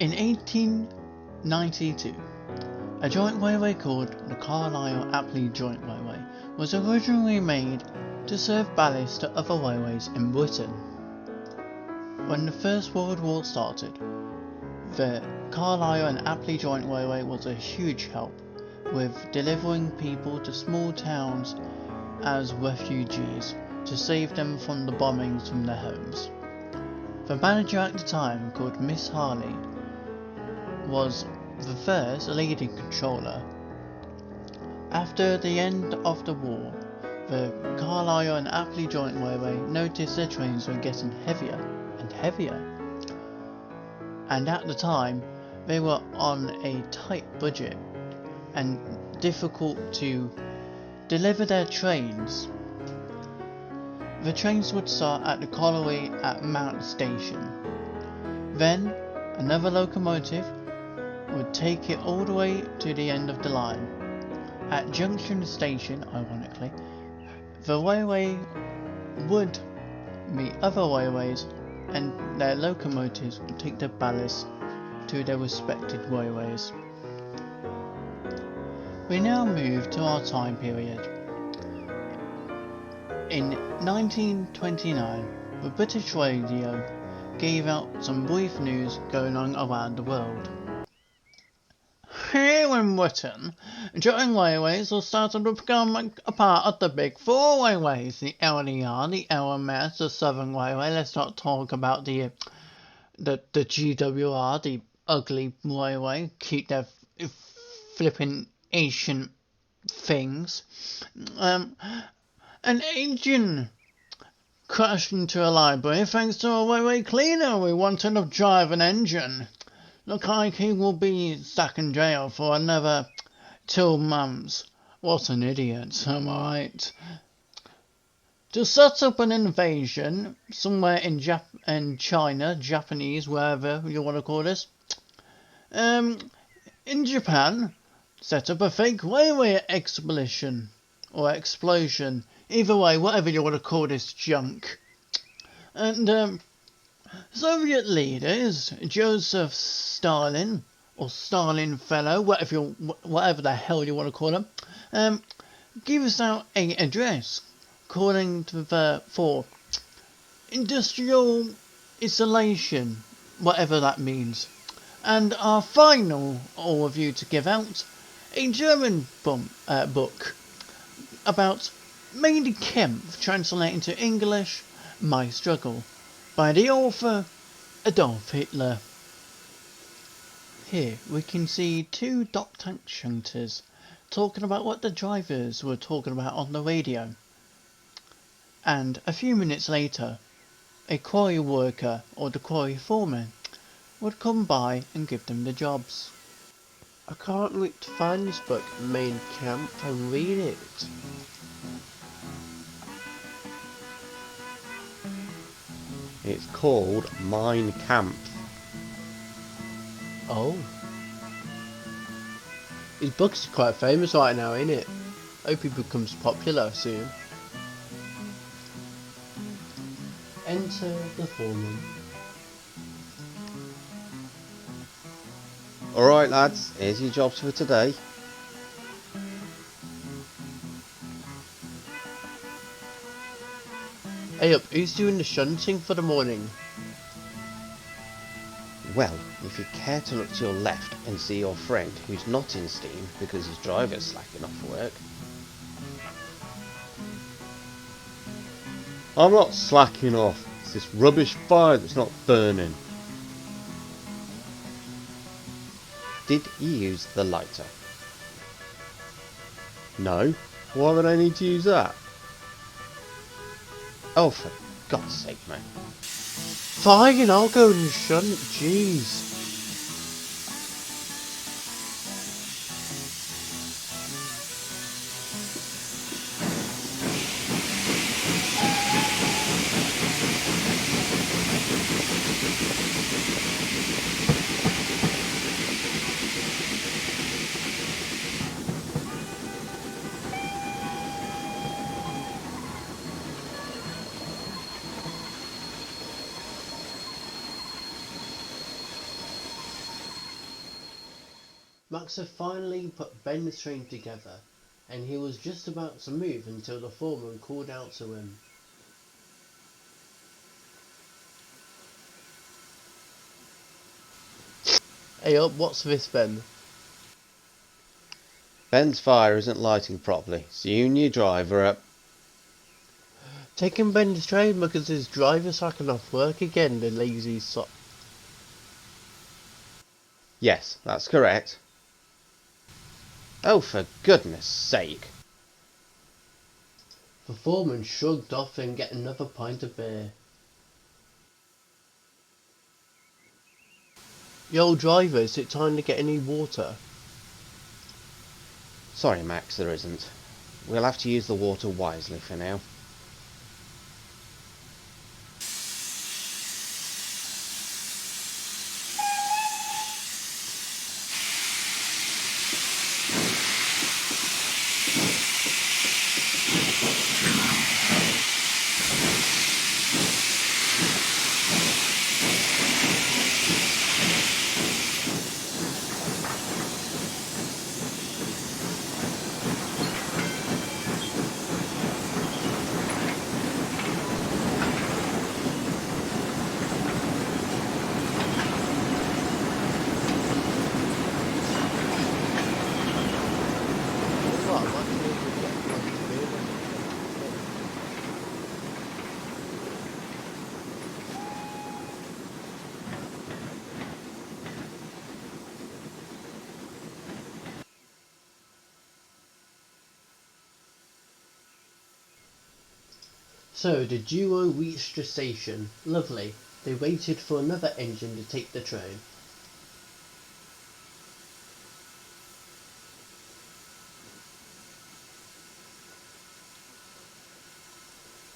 In 1892, a joint railway called the Carlisle-Apley Joint Railway was originally made to serve ballast to other railways in Britain. When the First World War started, the Carlisle and Apley Joint Railway was a huge help with delivering people to small towns as refugees to save them from the bombings from their homes. The manager at the time, called Miss Harley, was the first leading controller. After the end of the war, the Carlisle and Apley Joint Railway noticed their trains were getting heavier and heavier, and at the time they were on a tight budget and difficult to deliver their trains. The trains would start at the colliery at Mount Station. Then another locomotive would take it all the way to the end of the line. At Junction Station, ironically, the railway would meet other railways and their locomotives would take the ballast to their respected railways. We now move to our time period. In 1929, the British radio gave out some brief news going on around the world. Here in Britain, joint railways are starting to become a part of the big four railways: the LDR, the LMS, the Southern Railway. Let's not talk about the GWR, the ugly railway. Keep their flipping ancient things. An agent crashed into a library thanks to a railway cleaner who wanted to drive an engine. Looks like he will be stuck in jail for another 2 months. What an idiot, am I right? To set up an invasion somewhere in China, Japanese, wherever you want to call this, in Japan, set up a fake railway expedition or explosion. Either way, whatever you want to call this junk. And Soviet leaders, Joseph Stalin, or Stalin fellow, whatever the hell you want to call him, gives out an address calling for industrial isolation, whatever that means. And our final review to give out, a German book about Mein Kampf, translated into English, My Struggle, by the author Adolf Hitler. Here we can see 2 dock tank shunters talking about what the drivers were talking about on the radio. And a few minutes later, a quarry worker or the quarry foreman would come by and give them the jobs. I can't wait to find this book, Mein Kampf, and read it. It's called Mein Kampf. Oh. His book's quite famous right now, isn't it? Hope he becomes popular soon. Enter the foreman. Alright lads, here's your jobs for today. Hey up, who's doing the shunting for the morning? Well, if you care to look to your left and see your friend who's not in steam because his driver's slacking off work. I'm not slacking off, it's this rubbish fire that's not burning. Did you use the lighter? No, why would I need to use that? Oh, for God's sake, man. Fine, I'll go and shunt, jeez. Max had finally put Ben's train together, and he was just about to move until the foreman called out to him. Hey up, what's this then? Ben's fire isn't lighting properly, so you and your driver are... Taking Ben's train because his driver's sacking off work again, the lazy sot. Yes, that's correct. Oh, for goodness sake. The foreman shrugged off and get another pint of beer. Yo driver, is it time to get any water? Sorry, Max, there isn't. We'll have to use the water wisely for now. What, I'm actually able to get a pint of beer then. So the duo reached the station. Lovely. They waited for another engine to take the train.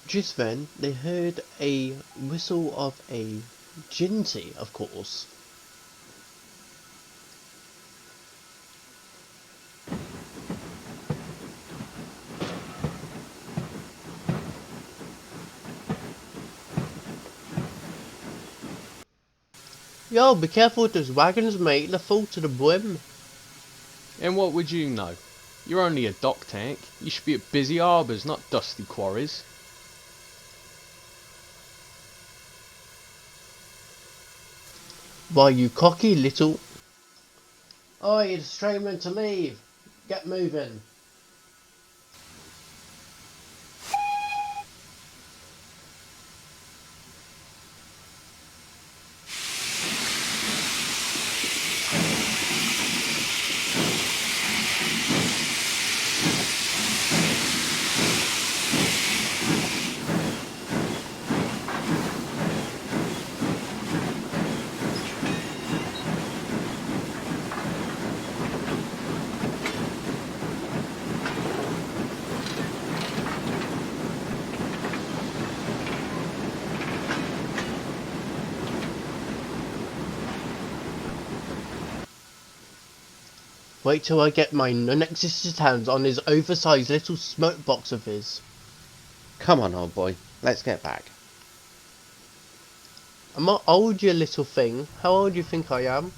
Just then, they heard a whistle of a ginty, of course. Yo, be careful with those wagons, mate, they're full to the brim. And what would you know? You're only a dock tank. You should be at busy harbours, not dusty quarries. Why, you cocky little... Oi, it's train meant to leave. Get moving. Wait till I get my non-existent hands on his oversized little smoke box of his. Come on, old boy, let's get back. I'm not old, you little thing. How old do you think I am?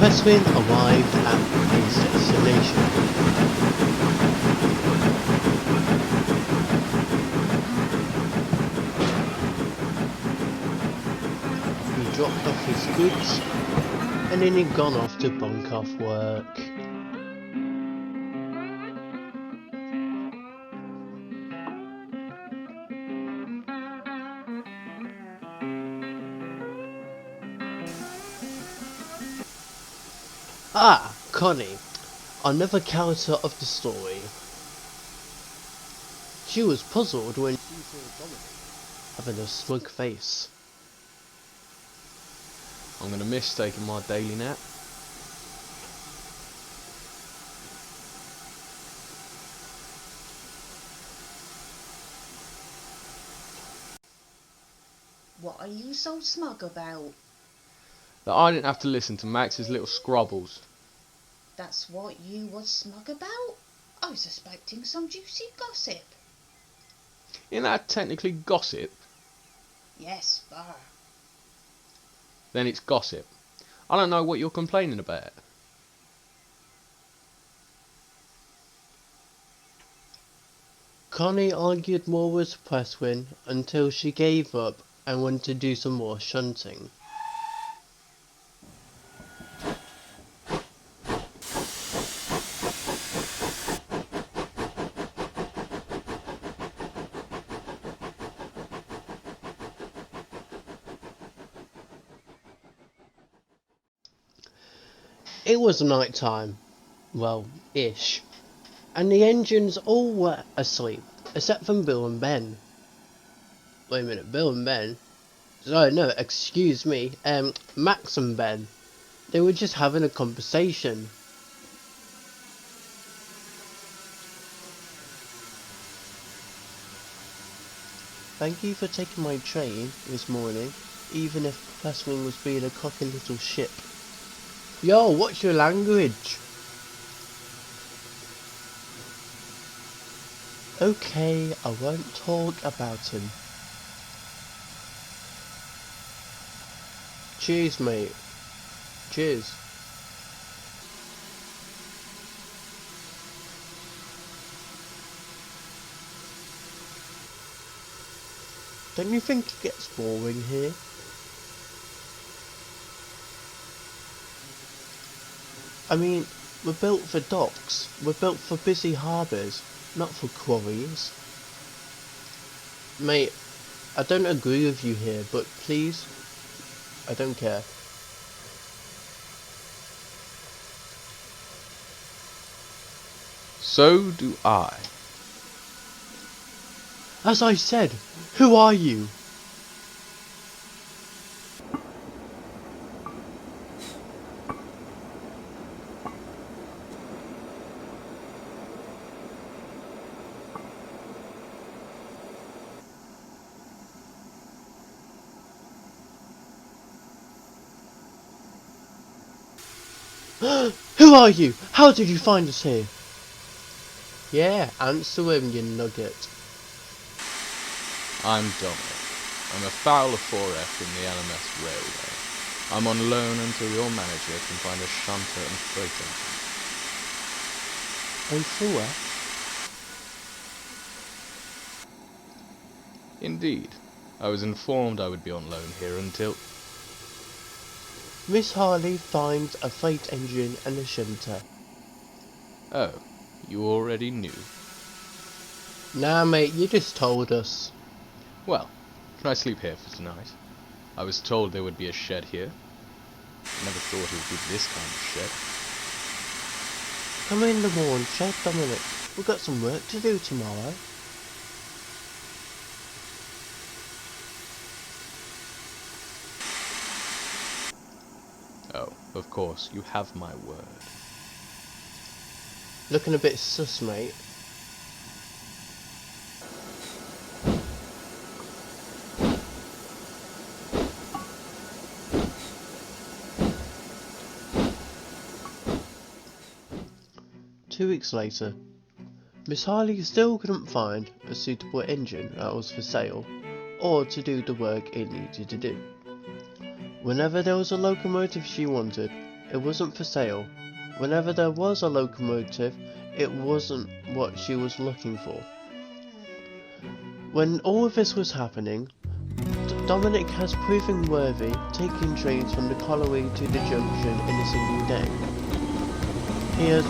Presswind arrived at his destination. He dropped off his goods and then he'd gone off to bunk off work. Ah, Connie, another character of the story. She was puzzled when she saw Dominic having a smug face. I'm going to miss taking my daily nap. What are you so smug about? That I didn't have to listen to Max's little scrobbles. That's what you was smug about? I was suspecting some juicy gossip. Isn't that technically gossip? Yes, bar. Then it's gossip. I don't know what you're complaining about. Connie argued more with Presswin until she gave up and went to do some more shunting. It was night time, well, ish, and the engines all were asleep, except from Bill and Ben. Wait a minute, Bill and Ben? Sorry, no, excuse me, Max and Ben. They were just having a conversation. Thank you for taking my train this morning, even if Pressman was being a cocky little ship. Yo, what's your language? Okay, I won't talk about him. Cheers, mate. Cheers. Don't you think it gets boring here? I mean, we're built for docks. We're built for busy harbours, not for quarries. Mate, I don't agree with you here, but please, I don't care. So do I. As I said, who are you? Who are you? How did you find us here? Yeah, answer him, you nugget. I'm Dominic. I'm a foul of 4F in the LMS Railway. I'm on loan until your manager can find a shunter and freight engine. Oh, 4F? Indeed. I was informed I would be on loan here until... Miss Harley finds a freight engine and a shunter. Oh, you already knew. Nah, mate, you just told us. Well, can I sleep here for tonight? I was told there would be a shed here. Never thought it would be this kind of shed. Come in the morning shed, Dominic. We've got some work to do tomorrow. Oh, of course, you have my word. Looking a bit sus, mate. Two weeks later, Miss Harley still couldn't find a suitable engine that was for sale, or to do the work it needed to do. Whenever there was a locomotive she wanted, it wasn't for sale. Whenever there was a locomotive, it wasn't what she was looking for. When all of this was happening, Dominic has proven worthy, taking trains from the colliery to the junction in a single day. He has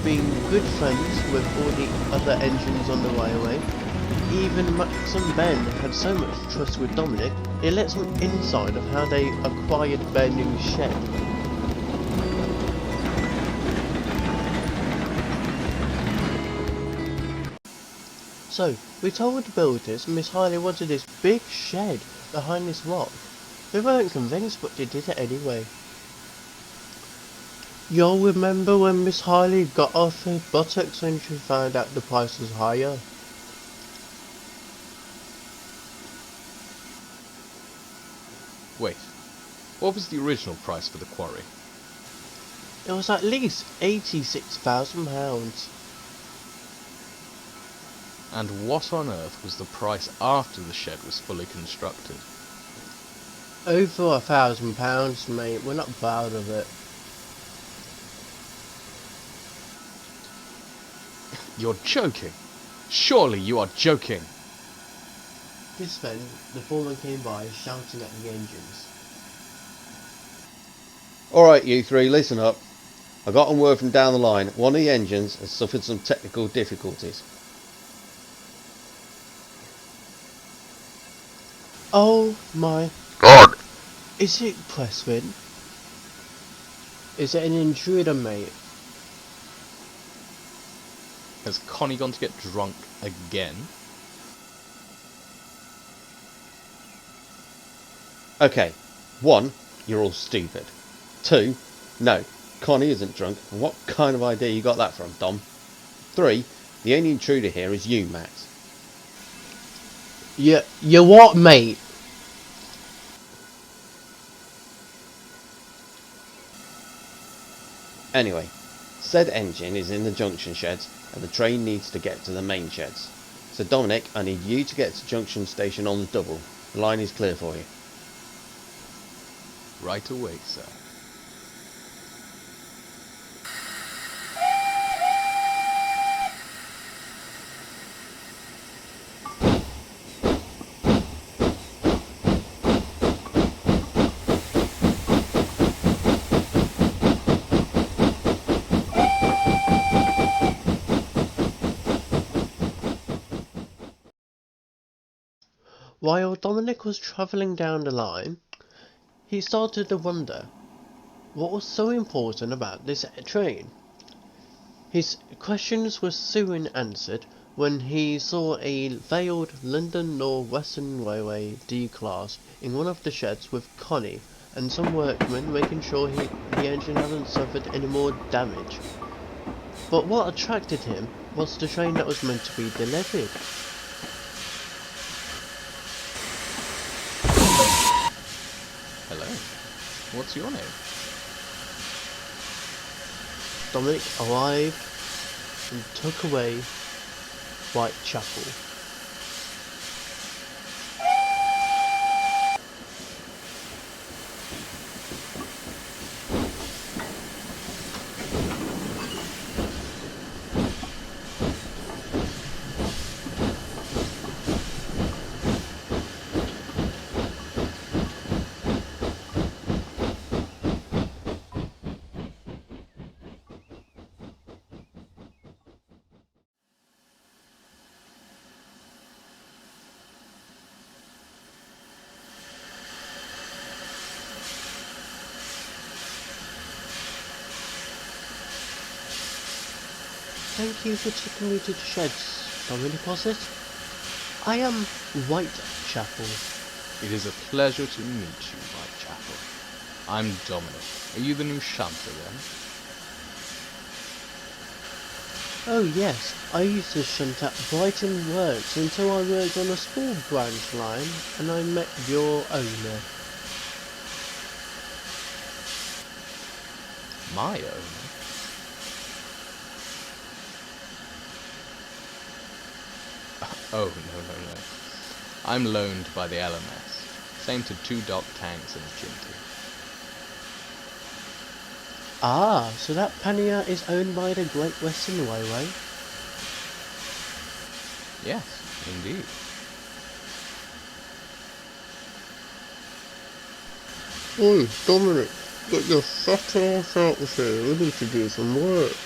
been good friends with all the other engines on the railway. Even Max and Ben had so much trust with Dominic, it lets them inside of how they acquired their new shed. So, we told the builders Miss Harley wanted this big shed behind this rock. They weren't convinced, but they did it anyway. You'll remember when Miss Harley got off her buttocks when she found out the price was higher? Wait, what was the original price for the quarry? It was at least £86,000. And what on earth was the price after the shed was fully constructed? Over £1,000, mate. We're not proud of it. You're joking! Surely you are joking! Just then, the foreman came by shouting at the engines. Alright, you three, listen up. I got on word from down the line. One of the engines has suffered some technical difficulties. Oh my God! Is it Pressman? Is it an intruder, mate? Has Connie gone to get drunk again? Okay, 1, you're all stupid. 2, no, Connie isn't drunk. And what kind of idea you got that from, Dom? 3, the only intruder here is you, Max. You what, mate? Anyway, said engine is in the junction sheds and the train needs to get to the main sheds. So Dominic, I need you to get to junction station on the double. The line is clear for you. Right away, sir. While Dominic was travelling down the line, he started to wonder what was so important about this train. His questions were soon answered when he saw a veiled London North Western Railway D-Class in one of the sheds with Connie and some workmen making sure the engine hadn't suffered any more damage. But what attracted him was the train that was meant to be delivered. Hello. What's your name? Dominic arrived and took away Whitechapel. Thank you for taking me to the sheds, Dominic, was it? I am Whitechapel. It is a pleasure to meet you, Whitechapel. I'm Dominic. Are you the new shunter then? Oh yes, I used to shunt at Brighton Works until I worked on a small branch line and I met your owner. My owner? Oh, no. I'm loaned by the LMS. Same to 2 dock tanks and a chinty. Ah, so that pannier is owned by the Great Western Railway? Yes, indeed. Oi, Dominic, get your fat ass out of here, we need to do some work.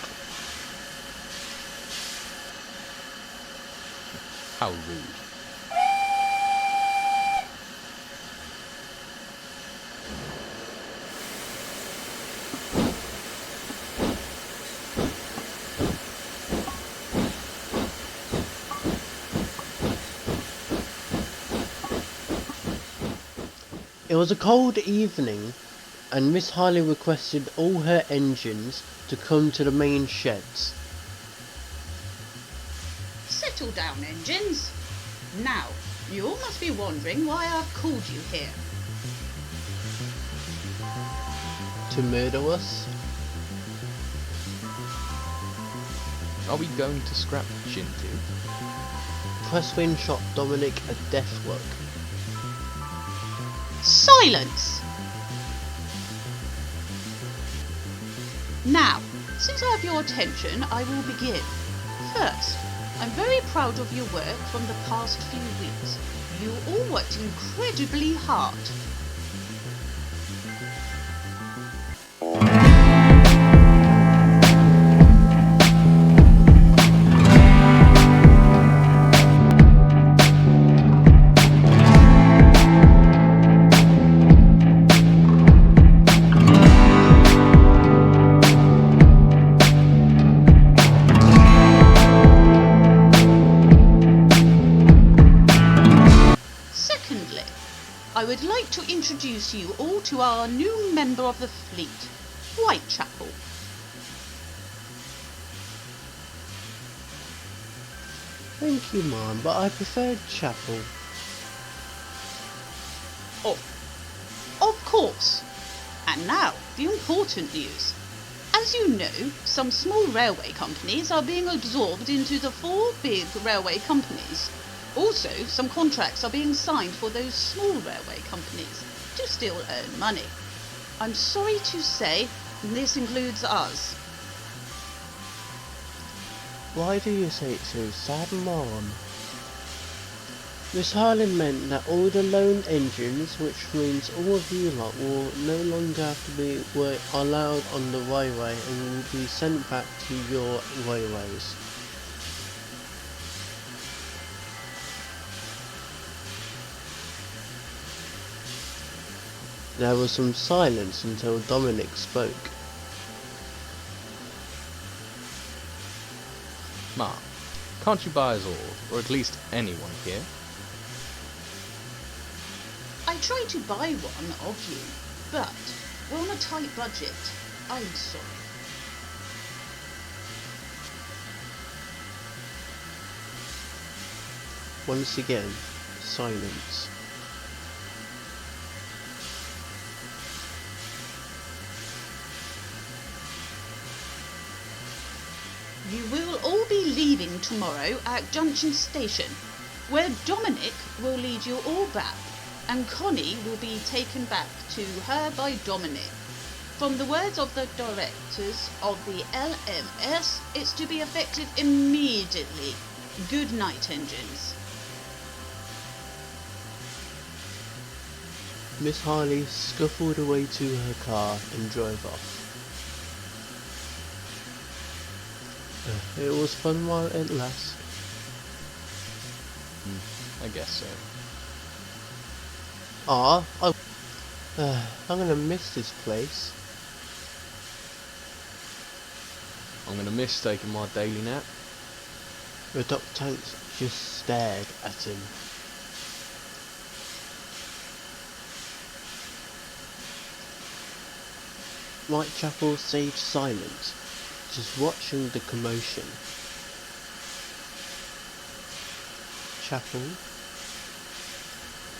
How rude. It was a cold evening and Miss Harley requested all her engines to come to the main sheds. Settle down, engines. Now, you all must be wondering why I've called you here. to murder us? Are we going to scrap Chintu? Presswind shot Dominic a death look. Silence! Now, since I have your attention, I will begin. First, I'm very proud of your work from the past few weeks. You all worked incredibly hard. Secondly, I would like to introduce you all to our new member of the fleet, Whitechapel. Thank you, Mom, but I preferred Chapel. Of course. And now, the important news. As you know, some small railway companies are being absorbed into the 4 big railway companies. Also, some contracts are being signed for those small railway companies to still earn money. I'm sorry to say, this includes us. Why do you say it so sad, Mom? Miss Harlan meant that all the loaned engines, which means all of you lot, will no longer have to be allowed on the railway and will be sent back to your railways. There was some silence until Dominic spoke. Ma, can't you buy us all, or at least anyone here? I tried to buy one of you, but we're on a tight budget. I'm sorry. Once again, silence. You will all be leaving tomorrow at Junction Station, where Dominic will lead you all back, and Connie will be taken back to her by Dominic. From the words of the directors of the LMS, it's to be effective immediately. Good night, engines. Miss Harley scuffled away to her car and drove off. It was fun while it lasted. I guess so. I'm gonna miss this place. I'm gonna miss taking my daily nap. The Doc Tanks just stared at him. Whitechapel stayed silent, just watching the commotion. Chapel?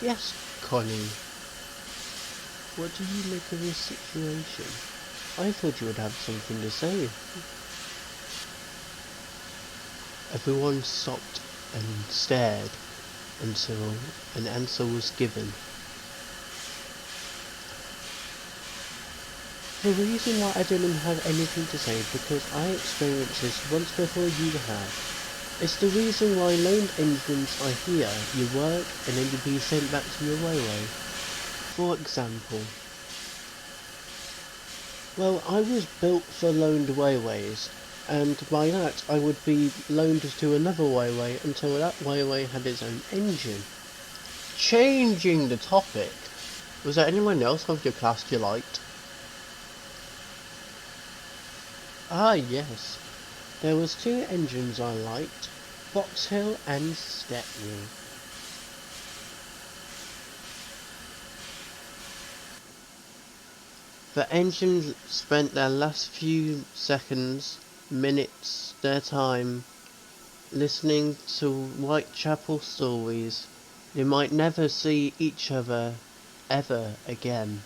Yes, Connie. What do you make of this situation? I thought you would have something to say. Everyone stopped and stared until an answer was given. The reason why I didn't have anything to say because I experienced this once before you have. It's the reason why loaned engines are here, you work and then you'll be sent back to your railway. For example, well, I was built for loaned railways, and by that I would be loaned to another railway until that railway had its own engine. Changing the topic, was there anyone else of your class you liked? Ah yes, there was 2 engines I liked, Box Hill and Stepney. The engines spent their last few seconds, minutes, their time listening to Whitechapel stories. They might never see each other ever again.